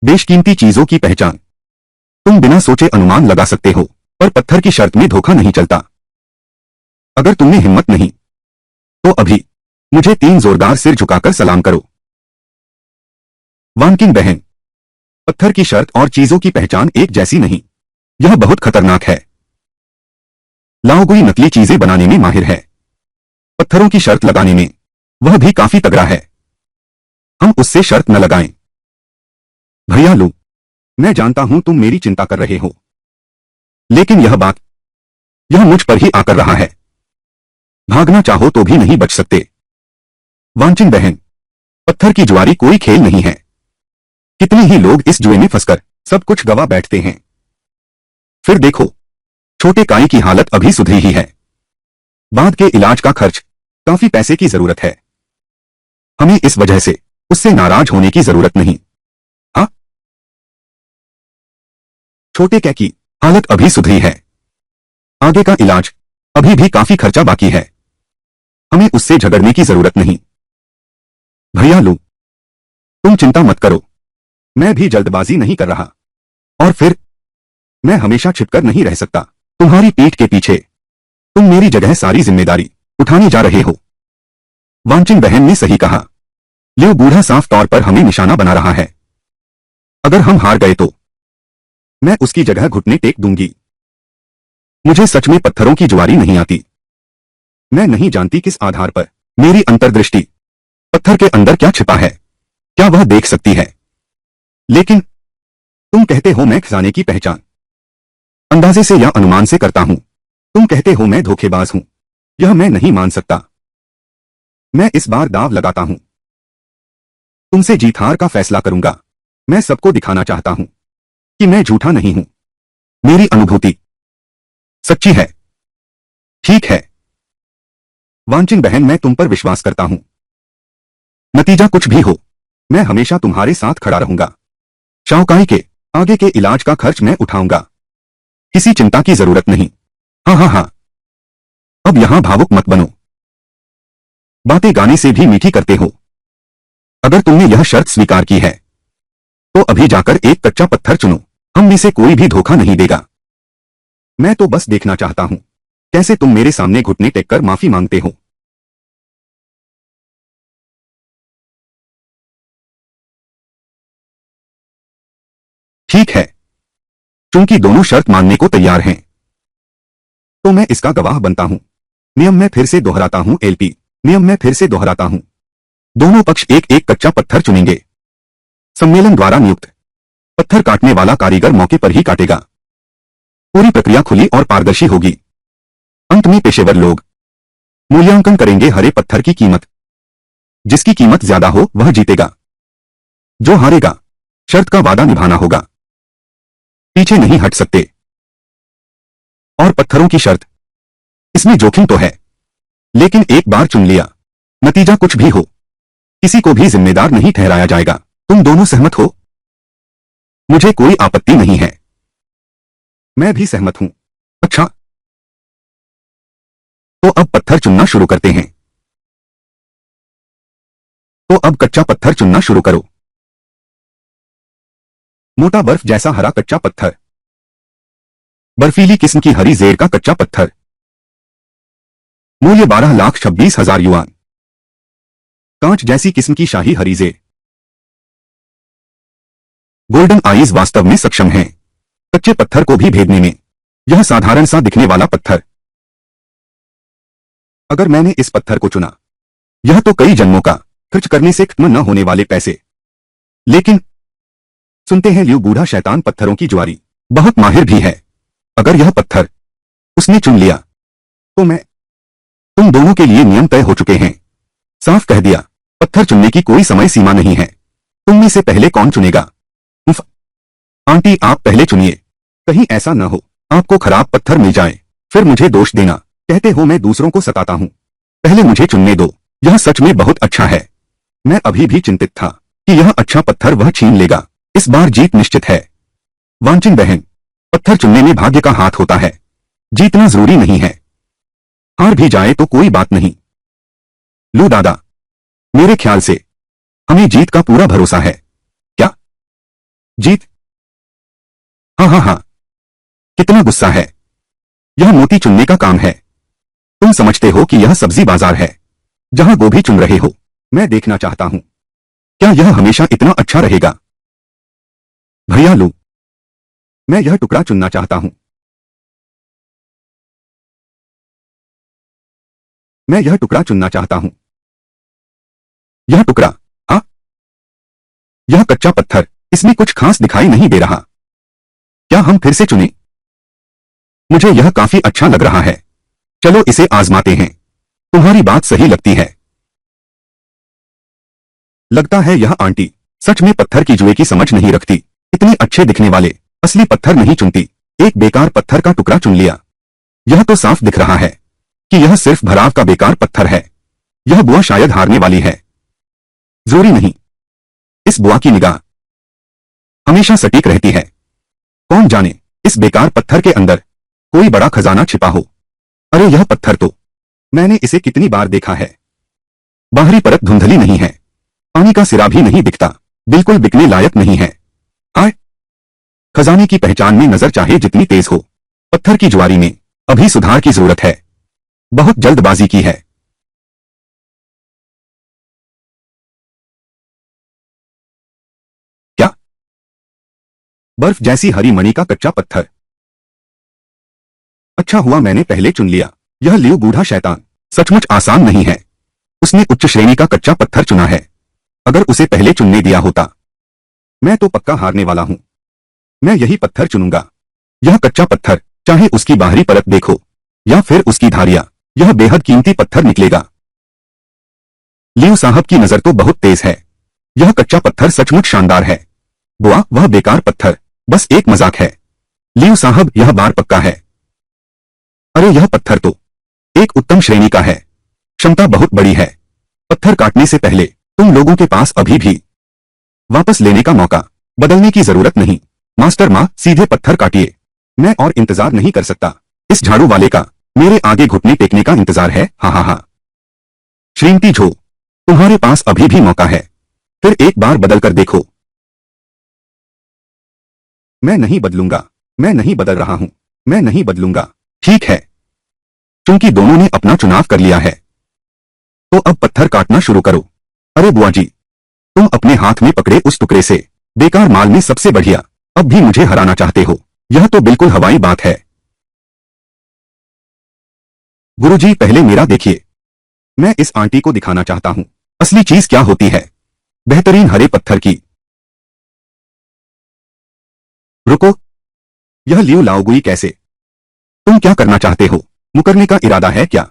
बेशकीमती चीजों की पहचान तुम बिना सोचे अनुमान लगा सकते हो, पर पत्थर की शर्त में धोखा नहीं चलता। अगर तुमने हिम्मत नहीं तो अभी मुझे 3 जोरदार सिर झुकाकर सलाम करो। वानकिंग बहन, पत्थर की शर्त और चीजों की पहचान एक जैसी नहीं। यह बहुत खतरनाक है। लाओगुई नकली चीजें बनाने में माहिर है, पत्थरों की शर्त लगाने में वह भी काफी तगड़ा है। हम उससे शर्त न लगाएं। भैया लो, मैं जानता हूं तुम मेरी चिंता कर रहे हो, लेकिन यह मुझ पर ही आकर रहा है। भागना चाहो तो भी नहीं बच सकते। वांचिन बहन, पत्थर की जुआरी कोई खेल नहीं है। कितने ही लोग इस जुए में फंसकर सब कुछ गवा बैठते हैं। फिर देखो, छोटे काई की हालत अभी सुधरी ही है। बाद के इलाज का खर्च काफी पैसे की जरूरत है। हमें इस वजह से उससे नाराज होने की जरूरत नहीं। हाँ, छोटे कै की हालत अभी सुधरी है। आगे का इलाज अभी भी काफी खर्चा बाकी है। हमें उससे झगड़ने की जरूरत नहीं। भैया लो, तुम चिंता मत करो, मैं भी जल्दबाजी नहीं कर रहा। और फिर मैं हमेशा छिपकर नहीं रह सकता तुम्हारी पीठ के पीछे। तुम मेरी जगह सारी जिम्मेदारी उठाने जा रहे हो। वांचिन बहन ने सही कहा। लियो बूढ़ा साफ तौर पर हमें निशाना बना रहा है। अगर हम हार गए तो मैं उसकी जगह घुटने टेक दूंगी। मुझे सच में पत्थरों की जुआरी नहीं आती। मैं नहीं जानती किस आधार पर मेरी अंतर्दृष्टि पत्थर के अंदर क्या छिपा है, क्या वह देख सकती है। लेकिन तुम कहते हो मैं खजाने की पहचान अंदाजे से या अनुमान से करता हूं। तुम कहते हो मैं धोखेबाज हूं। यह मैं नहीं मान सकता। मैं इस बार दाव लगाता हूं। तुमसे जीत हार का फैसला करूंगा। मैं सबको दिखाना चाहता हूं कि मैं झूठा नहीं हूं। मेरी अनुभूति सच्ची है। ठीक है वांचिन बहन, मैं तुम पर विश्वास करता हूं। नतीजा कुछ भी हो, मैं हमेशा तुम्हारे साथ खड़ा रहूंगा। शाओकाई के आगे के इलाज का खर्च मैं उठाऊंगा। किसी चिंता की जरूरत नहीं। हाँ हाँ हाँ, अब यहां भावुक मत बनो। बातें गाने से भी मीठी करते हो। अगर तुमने यह शर्त स्वीकार की है तो अभी जाकर एक कच्चा पत्थर चुनो। हम में से कोई भी धोखा नहीं देगा। मैं तो बस देखना चाहता हूं कैसे तुम मेरे सामने घुटने टेककर माफी मांगते हो। ठीक है, चूंकि दोनों शर्त मानने को तैयार हैं तो मैं इसका गवाह बनता हूं। नियम मैं फिर से दोहराता हूं एलपी, नियम मैं फिर से दोहराता हूं। दोनों पक्ष एक एक कच्चा पत्थर चुनेंगे। सम्मेलन द्वारा नियुक्त पत्थर काटने वाला कारीगर मौके पर ही काटेगा। पूरी प्रक्रिया खुली और पारदर्शी होगी। अंत में पेशेवर लोग मूल्यांकन करेंगे हरे पत्थर की कीमत। जिसकी कीमत ज्यादा हो वह जीतेगा। जो हारेगा शर्त का वादा निभाना होगा। पीछे नहीं हट सकते। और पत्थरों की शर्त, इसमें जोखिम तो है, लेकिन एक बार चुन लिया, नतीजा कुछ भी हो, किसी को भी जिम्मेदार नहीं ठहराया जाएगा। तुम दोनों सहमत हो? मुझे कोई आपत्ति नहीं है। मैं भी सहमत हूं। अच्छा, तो अब पत्थर चुनना शुरू करते हैं। तो अब कच्चा पत्थर चुनना शुरू करो। मोटा बर्फ जैसा हरा कच्चा पत्थर, बर्फीली किस्म की हरी जेर का कच्चा पत्थर, मूल्य 12,26,000 युआन। कांच जैसी किस्म की शाही हरी जेर। गोल्डन आईज वास्तव में सक्षम हैं कच्चे पत्थर को भी भेदने में। यह साधारण सा दिखने वाला पत्थर, अगर मैंने इस पत्थर को चुना, यह तो कई जन्मों का खर्च करने से खत्म न होने वाले पैसे। लेकिन सुनते हैं लियो बूढ़ा शैतान पत्थरों की जुआरी बहुत माहिर भी है। अगर यह पत्थर उसने चुन लिया तो मैं तुम दोनों के लिए नियम तय हो चुके हैं। साफ कह दिया, पत्थर चुनने की कोई समय सीमा नहीं है। तुम में से पहले कौन चुनेगा? उफ, आंटी आप पहले चुनिए। कहीं ऐसा न हो आपको खराब पत्थर मिल जाए फिर मुझे दोष देना। कहते हो मैं दूसरों को सताता हूं। पहले मुझे चुनने दो। यह सच में बहुत अच्छा है। मैं अभी भी चिंतित था कि यह अच्छा पत्थर वह छीन लेगा। इस बार जीत निश्चित है। वांचिन बहन, पत्थर चुनने में भाग्य का हाथ होता है। जीतना जरूरी नहीं है। हार भी जाए तो कोई बात नहीं। लू दादा, मेरे ख्याल से हमें जीत का पूरा भरोसा है। क्या जीत? हाँ हाँ हाँ, कितना गुस्सा है। यह मोती चुनने का काम है। तुम समझते हो कि यह सब्जी बाजार है जहां गोभी चुन रहे हो। मैं देखना चाहता हूं क्या यह हमेशा इतना अच्छा रहेगा। भैया लू, मैं यह टुकड़ा चुनना चाहता हूं। मैं यह टुकड़ा चुनना चाहता हूं। यह टुकड़ा, हाँ, यह कच्चा पत्थर, इसमें कुछ खास दिखाई नहीं दे रहा। क्या हम फिर से चुनें? मुझे यह काफी अच्छा लग रहा है। चलो इसे आजमाते हैं। तुम्हारी बात सही लगती है। लगता है यह आंटी सच में पत्थर की जुए की समझ नहीं रखती। इतने अच्छे दिखने वाले असली पत्थर नहीं चुनती, एक बेकार पत्थर का टुकड़ा चुन लिया। यह तो साफ दिख रहा है कि यह सिर्फ भराव का बेकार पत्थर है। यह बुआ शायद हारने वाली है। जरूरी नहीं। इस बुआ की निगाह हमेशा सटीक रहती है। कौन जाने इस बेकार पत्थर के अंदर कोई बड़ा खजाना छिपा हो। अरे यह पत्थर तो मैंने इसे कितनी बार देखा है। बाहरी परत धुंधली नहीं है, पानी का सिरा भी नहीं दिखता, बिल्कुल बिकने लायक नहीं है। हाय, खजाने की पहचान में नजर चाहे जितनी तेज हो, पत्थर की जुआरी में अभी सुधार की जरूरत है। बहुत जल्दबाजी की है। बर्फ जैसी हरी मणि का कच्चा पत्थर। अच्छा हुआ मैंने पहले चुन लिया। यह लियो बूढ़ा शैतान सचमुच आसान नहीं है। उसने उच्च श्रेणी का कच्चा पत्थर चुना है। अगर उसे पहले चुनने दिया होता, मैं तो पक्का हारने वाला हूं। मैं यही पत्थर चुनूंगा। यह कच्चा पत्थर, चाहे उसकी बाहरी परत देखो या फिर उसकी धारियां, यह बेहद कीमती पत्थर निकलेगा। लियो साहब की नजर तो बहुत तेज है। यह कच्चा पत्थर सचमुच शानदार है। बुआ, वह बेकार पत्थर बस एक मजाक है। लियो साहब, यह बार पक्का है। अरे यह पत्थर तो एक उत्तम श्रेणी का है। क्षमता बहुत बड़ी है। पत्थर काटने से पहले तुम लोगों के पास अभी भी वापस लेने का मौका, बदलने की जरूरत नहीं। मास्टर माँ, सीधे पत्थर काटिए। मैं और इंतजार नहीं कर सकता। इस झाड़ू वाले का मेरे आगे घुटने टेकने का इंतजार है। हा हा हा। श्रीमती झो, तुम्हारे पास अभी भी मौका है। फिर एक बार बदल कर देखो। मैं नहीं बदलूंगा। मैं नहीं बदल रहा हूं। मैं नहीं बदलूंगा। ठीक है, क्योंकि दोनों ने अपना चुनाव कर लिया है, तो अब पत्थर काटना शुरू करो। अरे बुआ जी, तुम अपने हाथ में पकड़े उस टुकड़े से बेकार माल में सबसे बढ़िया अब भी मुझे हराना चाहते हो। यह तो बिल्कुल हवाई बात है। गुरुजी, पहले मेरा देखिए। मैं इस आंटी को दिखाना चाहता हूं असली चीज क्या होती है। बेहतरीन हरे पत्थर की। रुको, यह लियो लाओगुई कैसे? तुम क्या करना चाहते हो? मुकरने का इरादा है क्या?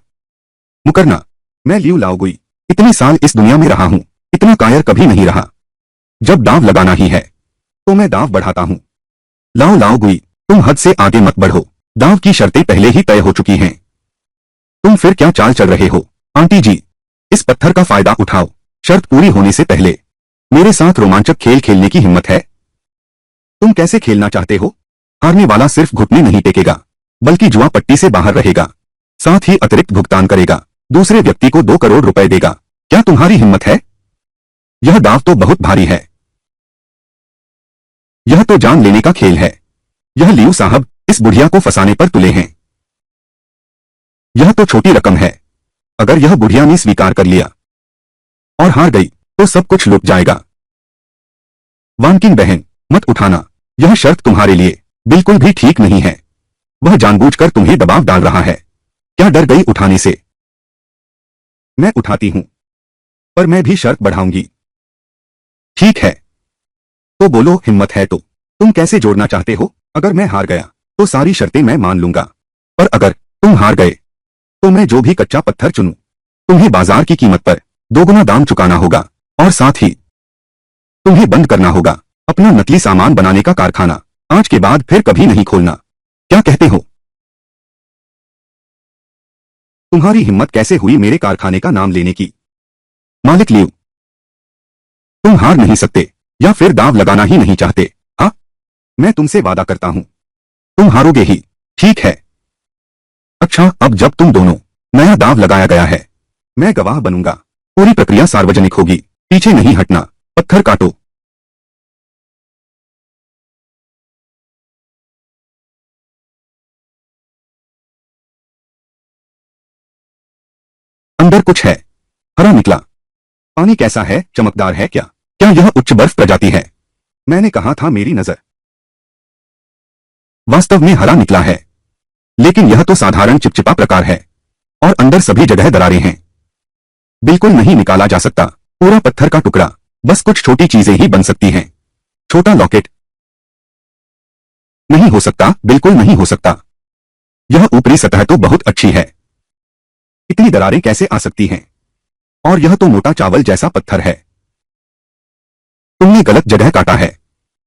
मुकरना? मैं लियो लाओगुई इतने साल इस दुनिया में रहा हूं, इतना कायर कभी नहीं रहा। जब दांव लगाना ही है तो मैं दांव बढ़ाता हूं। लाओ लाओगुई, तुम हद से आगे मत बढ़ो। दांव की शर्तें पहले ही तय हो चुकी हैं। तुम फिर क्या चाल चल रहे हो? आंटी जी, इस पत्थर का फायदा उठाओ। शर्त पूरी होने से पहले मेरे साथ रोमांचक खेल खेलने की हिम्मत है? तुम कैसे खेलना चाहते हो? हारने वाला सिर्फ घुटने नहीं टेकेगा, बल्कि जुआ पट्टी से बाहर रहेगा। साथ ही अतिरिक्त भुगतान करेगा। दूसरे व्यक्ति को 2 करोड़ रुपए देगा। क्या तुम्हारी हिम्मत है? यह दांव तो बहुत भारी है। यह तो जान लेने का खेल है। यह लियो साहब इस बुढ़िया को फंसाने पर तुले हैं। यह तो छोटी रकम है। अगर यह बुढ़िया ने स्वीकार कर लिया और हार गई तो सब कुछ लुट जाएगा। वानकिन बहन, मत उठाना। यह शर्त तुम्हारे लिए बिल्कुल भी ठीक नहीं है। वह जानबूझकर तुम्हें दबाव डाल रहा है। क्या डर गई उठाने से? मैं उठाती हूं, पर मैं भी शर्त बढ़ाऊंगी। ठीक है, तो बोलो, हिम्मत है तो तुम कैसे जोड़ना चाहते हो? अगर मैं हार गया तो सारी शर्तें मैं मान लूंगा, पर अगर तुम हार गए तो मैं जो भी कच्चा पत्थर चुनूं, तुम्हें बाजार की कीमत पर 2 गुना दाम चुकाना होगा। और साथ ही तुम्हें बंद करना होगा अपना नकली सामान बनाने का कारखाना। आज के बाद फिर कभी नहीं खोलना। क्या कहते हो? तुम्हारी हिम्मत कैसे हुई मेरे कारखाने का नाम लेने की? मालिक लियो, तुम हार नहीं सकते, या फिर दांव लगाना ही नहीं चाहते? हाँ, मैं तुमसे वादा करता हूं, तुम हारोगे ही। ठीक है। अच्छा, अब जब तुम दोनों नया दांव लगाया गया है, मैं गवाह बनूंगा। पूरी प्रक्रिया सार्वजनिक होगी। पीछे नहीं हटना। पत्थर काटो। अंदर कुछ है। हरा निकला। पानी कैसा है? चमकदार है क्या? क्या यह उच्च बर्फ प्रजाति है? मैंने कहा था मेरी नजर। वास्तव में हरा निकला है, लेकिन यह तो साधारण चिपचिपा प्रकार है और अंदर सभी जगह दरारें हैं। बिल्कुल नहीं निकाला जा सकता। पूरा पत्थर का टुकड़ा। बस कुछ छोटी चीजें ही बन सकती हैं। छोटा लॉकेट नहीं हो सकता, बिल्कुल नहीं हो सकता। यह ऊपरी सतह तो बहुत अच्छी है, इतनी दरारें कैसे आ सकती हैं? और यह तो मोटा चावल जैसा पत्थर है। तुमने गलत जगह काटा है।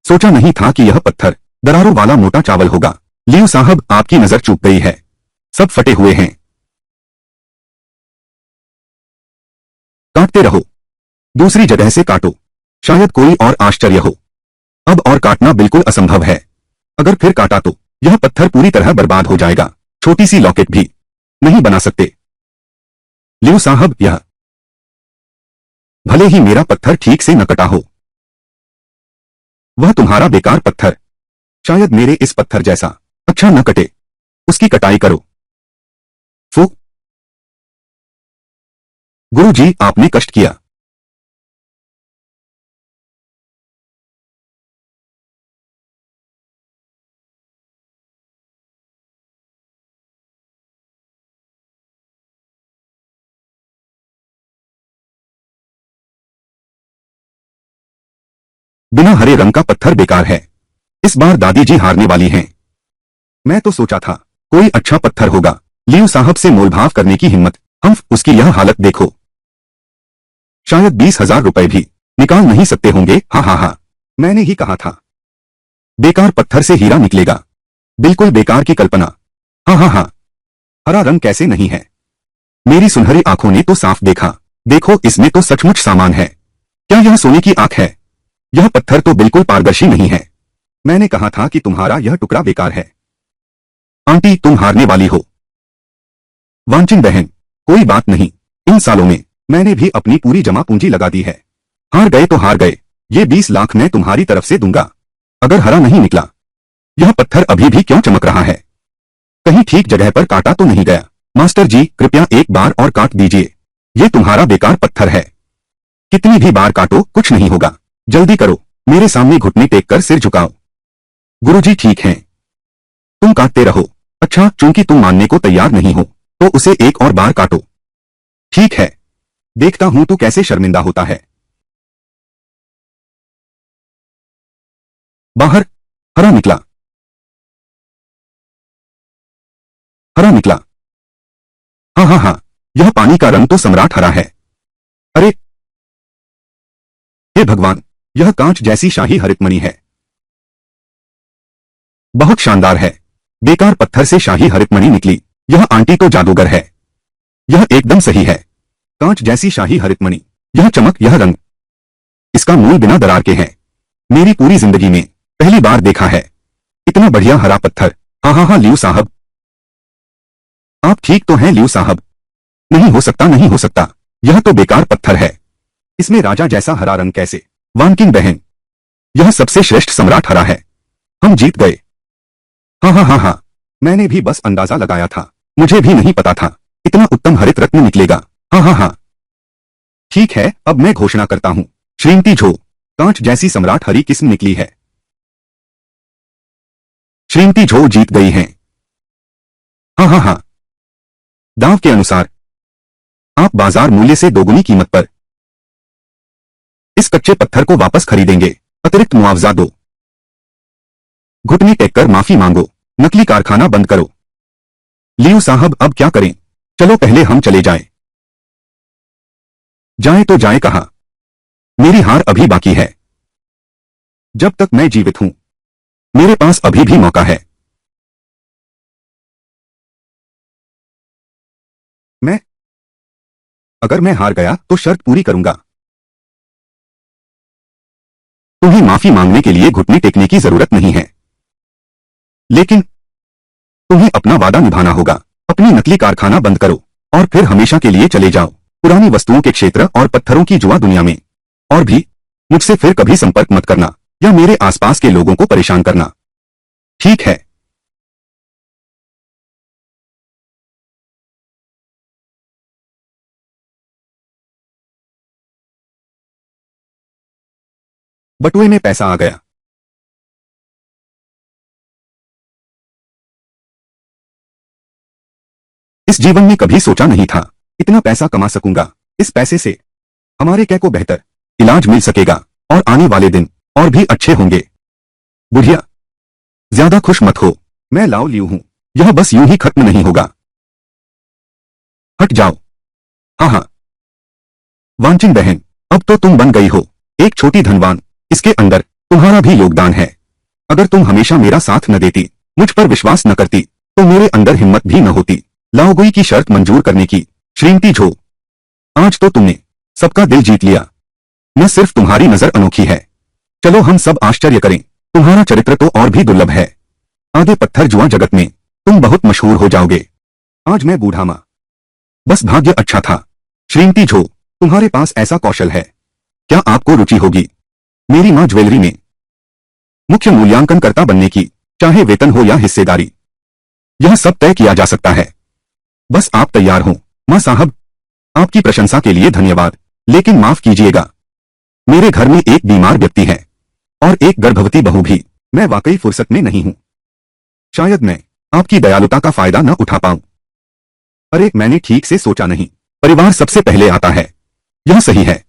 सोचा नहीं था कि यह पत्थर दरारों वाला मोटा चावल होगा। लियो साहब, आपकी नजर चूक गई है। सब फटे हुए हैं। काटते रहो। दूसरी जगह से काटो। शायद कोई और आश्चर्य हो। अब और काटना बिल्कुल असंभव है। अगर फिर काटा तो यह पत्थर पूरी तरह बर्बाद हो जाएगा। छोटी सी लॉकेट भी नहीं बना सकते। लियो साहब, यह भले ही मेरा पत्थर ठीक से न कटा हो, वह तुम्हारा बेकार पत्थर शायद मेरे इस पत्थर जैसा अच्छा न कटे। उसकी कटाई करो। फू। गुरुजी, आपने कष्ट किया। बिना हरे रंग का पत्थर बेकार है। इस बार दादी जी हारने वाली हैं। मैं तो सोचा था कोई अच्छा पत्थर होगा। लियू साहब से मोलभाव करने की हिम्मत, हम उसकी यह हालत देखो। शायद 20,000 रुपए भी निकाल नहीं सकते होंगे। हा हा हा, मैंने ही कहा था बेकार पत्थर से हीरा निकलेगा। बिल्कुल बेकार की कल्पना। हा हा हा, हरा रंग कैसे नहीं है? मेरी सुनहरी आंखों ने तो साफ देखा। देखो, इसमें तो सचमुच सामान है। क्या यह सोने की आंख है? यह पत्थर तो बिल्कुल पारदर्शी नहीं है। मैंने कहा था कि तुम्हारा यह टुकड़ा बेकार है। आंटी, तुम हारने वाली हो। वांचिन बहन, कोई बात नहीं। इन सालों में मैंने भी अपनी पूरी जमा पूंजी लगा दी है। हार गए तो हार गए। ये 20 लाख मैं तुम्हारी तरफ से दूंगा। अगर हरा नहीं निकला, यह पत्थर अभी भी क्यों चमक रहा है? कहीं ठीक जगह पर काटा तो नहीं गया? मास्टर जी, कृपया एक बार और काट दीजिए। ये तुम्हारा बेकार पत्थर है। कितनी भी बार काटो कुछ नहीं होगा। जल्दी करो, मेरे सामने घुटने टेक कर सिर झुकाओ। गुरुजी, ठीक है, तुम काटते रहो। अच्छा, चूंकि तुम मानने को तैयार नहीं हो तो उसे एक और बार काटो। ठीक है, देखता हूं तू कैसे शर्मिंदा होता है। बाहर। हरा निकला। हरा निकला। हाँ हाँ हाँ, यह पानी का रंग तो सम्राट हरा है। अरे हे भगवान, यह कांच जैसी शाही हरितमणि है। बहुत शानदार है। बेकार पत्थर से शाही हरितमणि निकली। यह आंटी तो जादूगर है। यह एकदम सही है। कांच जैसी शाही हरितमणि, यह चमक, यह रंग, इसका मूल बिना दरार के है। मेरी पूरी जिंदगी में पहली बार देखा है इतना बढ़िया हरा पत्थर। हाँ हाँ हाँ, लियू साहब, आप ठीक तो हैं लियू साहब? नहीं हो सकता, नहीं हो सकता। यह तो बेकार पत्थर है। इसमें राजा जैसा हरा रंग कैसे? वानकिन बहन, यह सबसे श्रेष्ठ सम्राट हरा है। हम जीत गए। हाँ हाँ हाँ हाँ, मैंने भी बस अंदाजा लगाया था। मुझे भी नहीं पता था इतना उत्तम हरित रत्न निकलेगा। हाँ हाँ हाँ, ठीक है, अब मैं घोषणा करता हूँ। श्रीमती झो, कांच जैसी सम्राट हरी किस्म निकली है। श्रीमती झो जीत गई हैं। हाँ हाँ हाँ, दांव के अनुसार आप बाजार मूल्य से दोगुनी कीमत पर इस कच्चे पत्थर को वापस खरीदेंगे। अतिरिक्त मुआवजा दो। घुटने टेक कर माफी मांगो। नकली कारखाना बंद करो। लियू साहब, अब क्या करें? चलो पहले हम चले जाएं। जाएं तो जाएं कहां? मेरी हार अभी बाकी है। जब तक मैं जीवित हूं मेरे पास अभी भी मौका है। मैं अगर मैं हार गया तो शर्त पूरी करूंगा। तुम्हें माफी मांगने के लिए घुटने टेकने की जरूरत नहीं है, लेकिन तुम्हें अपना वादा निभाना होगा। अपनी नकली कारखाना बंद करो और फिर हमेशा के लिए चले जाओ पुरानी वस्तुओं के क्षेत्र और पत्थरों की जुआ दुनिया में। और भी मुझसे फिर कभी संपर्क मत करना या मेरे आसपास के लोगों को परेशान करना। ठीक है? बटुए में पैसा आ गया। इस जीवन में कभी सोचा नहीं था इतना पैसा कमा सकूंगा। इस पैसे से हमारे कै को बेहतर इलाज मिल सकेगा और आने वाले दिन और भी अच्छे होंगे। बुढ़िया, ज्यादा खुश मत हो। मैं लाओ लियू हूं। यह बस यूं ही खत्म नहीं होगा। हट जाओ। हाँ हाँ, वांचिन बहन, अब तो तुम बन गई हो एक छोटी धनवान। इसके अंदर तुम्हारा भी योगदान है। अगर तुम हमेशा मेरा साथ न देती, मुझ पर विश्वास न करती, तो मेरे अंदर हिम्मत भी न होती लाओगोई की शर्त मंजूर करने की। श्रीमती झो, आज तो तुमने सबका दिल जीत लिया। न सिर्फ तुम्हारी नजर अनोखी है, चलो हम सब आश्चर्य करें, तुम्हारा चरित्र तो और भी दुर्लभ है। आधे पत्थर जुआ जगत में तुम बहुत मशहूर हो जाओगे। आज मैं बूढ़ा मां, बस भाग्य अच्छा था। श्रीमती झो, तुम्हारे पास ऐसा कौशल है, क्या आपको रुचि होगी मेरी मां ज्वेलरी में मुख्य मूल्यांकनकर्ता बनने की? चाहे वेतन हो या हिस्सेदारी, यह सब तय किया जा सकता है। बस आप तैयार हो। मां साहब, आपकी प्रशंसा के लिए धन्यवाद, लेकिन माफ कीजिएगा, मेरे घर में एक बीमार व्यक्ति है और एक गर्भवती बहू भी। मैं वाकई फुर्सत में नहीं हूं। शायद मैं आपकी दयालुता का फायदा न उठा पाऊं। अरे, मैंने ठीक से सोचा नहीं। परिवार सबसे पहले आता है। यह सही है,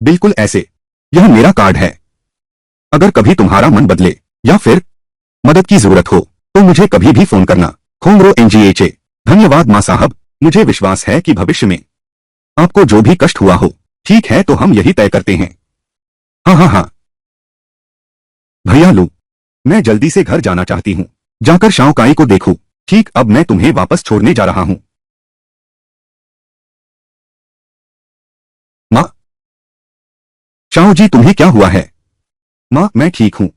बिल्कुल ऐसे। यह मेरा कार्ड है। अगर कभी तुम्हारा मन बदले या फिर मदद की जरूरत हो तो मुझे कभी भी फोन करना। खोंगरो एनजीएचए। धन्यवाद माँ साहब, मुझे विश्वास है कि भविष्य में आपको जो भी कष्ट हुआ हो, ठीक है तो हम यही तय करते हैं। हाँ हाँ हाँ भैया लू, मैं जल्दी से घर जाना चाहती हूँ, जाकर शाओकाई को देखूं। ठीक, अब मैं तुम्हें वापस छोड़ने जा रहा हूँ। माँ, शाओ जी तुम्हें क्या हुआ है? माँ मैं ठीक हूँ।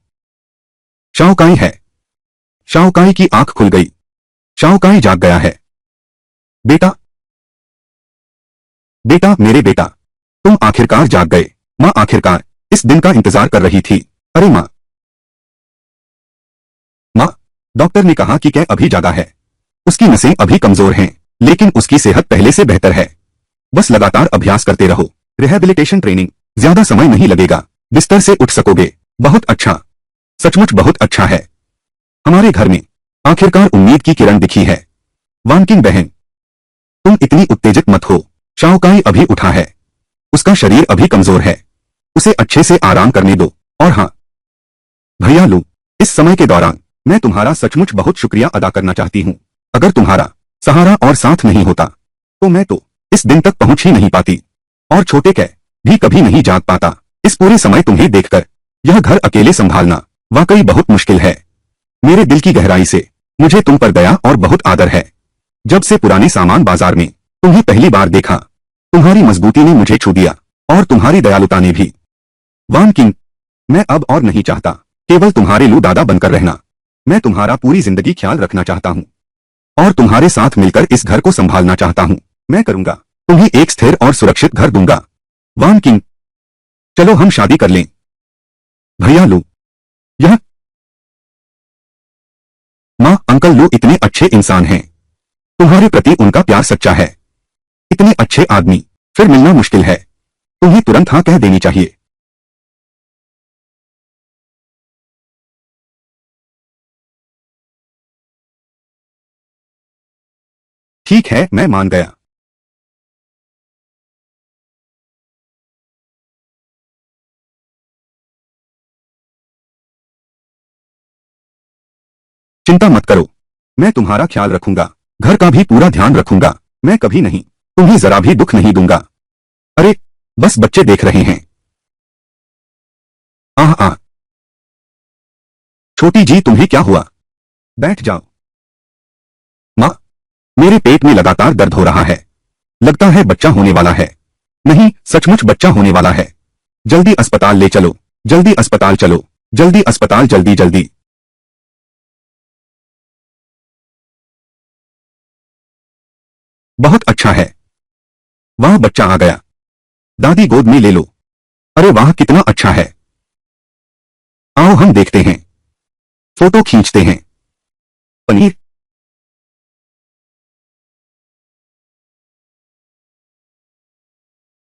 शाओकाई है। शाओकाई की आंख खुल गई। शाओकाई जाग गया है। बेटा, बेटा मेरे बेटा, तुम आखिरकार जाग गए। माँ आखिरकार इस दिन का इंतजार कर रही थी। अरे माँ, माँ, डॉक्टर ने कहा कि कै अभी जागा है। उसकी नसें अभी कमजोर हैं, लेकिन उसकी सेहत पहले से बेहतर है। बस लगातार अभ्यास करते रहो। रिहैबिलिटेशन ट्रेनिंग, ज्यादा समय नहीं लगेगा, बिस्तर से उठ सकोगे। बहुत अच्छा, सचमुच बहुत अच्छा है। हमारे घर में आखिरकार उम्मीद की किरण दिखी है। वानकिंग बहन, तुम इतनी उत्तेजित मत हो। शाओकाई अभी उठा है, उसका शरीर अभी कमजोर है, उसे अच्छे से आराम करने दो। और हाँ भैया लू, इस समय के दौरान मैं तुम्हारा सचमुच बहुत शुक्रिया अदा करना चाहती हूँ। अगर तुम्हारा सहारा और साथ नहीं होता तो मैं तो इस दिन तक पहुंच ही नहीं पाती, और छोटे कै भी कभी नहीं जाग पाता। इस पूरे समय तुम्हें देखकर यह घर अकेले संभालना वाकई बहुत मुश्किल है। मेरे दिल की गहराई से मुझे तुम पर दया और बहुत आदर है। जब से पुराने सामान बाजार में तुम्हें पहली बार देखा, तुम्हारी मजबूती ने मुझे छू दिया और तुम्हारी दयालुता ने भी। वान किंग, मैं अब और नहीं चाहता केवल तुम्हारे लू दादा बनकर रहना। मैं तुम्हारा पूरी जिंदगी ख्याल रखना चाहता हूँ और तुम्हारे साथ मिलकर इस घर को संभालना चाहता हूँ। मैं करूंगा, तुम्हें एक स्थिर और सुरक्षित घर दूंगा। वान किंग, चलो हम शादी कर लें। भैया लू, यह माँ अंकल लू इतने अच्छे इंसान हैं, तुम्हारे प्रति उनका प्यार सच्चा है। इतने अच्छे आदमी फिर मिलना मुश्किल है, तुम्हें तुरंत हाँ कह देनी चाहिए। ठीक है मैं मान गया। चिंता मत करो, मैं तुम्हारा ख्याल रखूंगा, घर का भी पूरा ध्यान रखूंगा। मैं कभी नहीं, तुम्हें जरा भी दुख नहीं दूंगा। अरे बस बच्चे देख रहे हैं। आह आह, छोटी जी तुम्हें क्या हुआ? बैठ जाओ। माँ, मेरे पेट में लगातार दर्द हो रहा है, लगता है बच्चा होने वाला है। नहीं, सचमुच बच्चा होने वाला है। जल्दी अस्पताल ले चलो, जल्दी अस्पताल चलो, जल्दी अस्पताल, जल्दी जल्दी। बहुत अच्छा है। वाह बच्चा आ गया, दादी गोद में ले लो। अरे वाह कितना अच्छा है। आओ हम देखते हैं, फोटो खींचते हैं। पनीर